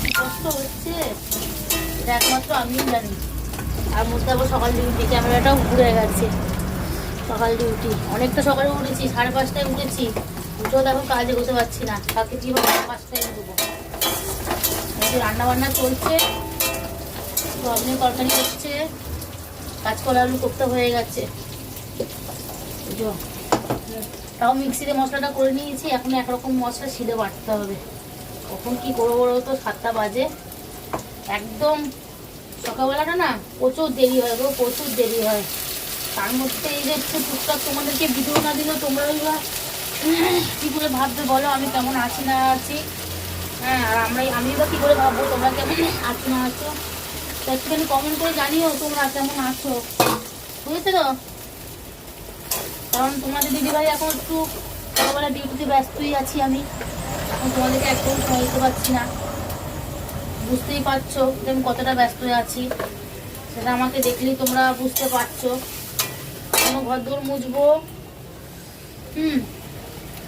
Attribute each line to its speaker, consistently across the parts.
Speaker 1: কি কষ্ট হচ্ছে এটা একমাত্র আমিই জানি। আর মধ্যে আবার সকাল ডিউটি, ক্যামেরাটাও ঘুরে গেছে। সকাল ডিউটি অনেকটা সকালে উঠেছি, 5:30টায় উঠেছি। উঠেও দেখো কাজে বসতে পারছি না, কাকে কি হবে 5টায় দেবো। রান্না বান্না চলছে, আপনি তরকারি হচ্ছে, কাঁচকলা আলু করতে হয়ে গেছে। তাও মিক্সিতে মশলাটা করে নিয়েছি, এখন একরকম মশলা শিলে বাটতে হবে। কখন কি করবো বলো তো, 7টা বাজে একদম। সকালবেলাটা না প্রচুর দেরি হয় গো, প্রচুর দেরি হয়। তার মধ্যে এই যে একটু টুকটাক তোমাদেরকে ভিডিও না দিলেও তোমরা কি করে ভাববে বলো আমি কেমন আছি না আছি। হ্যাঁ, আর আমি বা কি করে ভাববো তোমরা কেমন আছো না আছো। তো একটুখানি কমেন্ট করে জানিও তোমরা কেমন আছো, বুঝেছো তো? কারণ তোমাদের দিদিভাই এখন একটু সকালবেলা ডিউটিতে ব্যস্তই আছি আমি, এখন তোমাদেরকে একদম সময় দিতে পারছি না। বুঝতেই পারছো যে আমি কতটা ব্যস্ত আছি, সেটা আমাকে দেখলেই তোমরা বুঝতে পারছো। কোনো ঘরদোর মুছবো,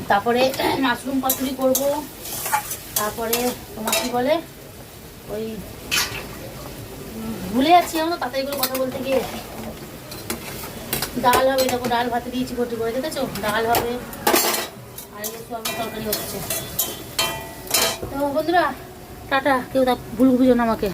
Speaker 1: তারপরে মাশরুম পাতুরি করব, তারপরে তোমার কি বলে ওই ভুলে যাচ্ছি আমরা তাড়াতাড়ি করে কথা বলতে গিয়ে। ডাল হবে, দেখো ডাল ভাতে দিয়েছি ভর্তি করে, দেখেছো? ডাল হবে আর এই সোয়াবিন তরকারি হচ্ছে। তো বন্ধুরা টাটা, কেউ ভুল বুঝো না আমাকে।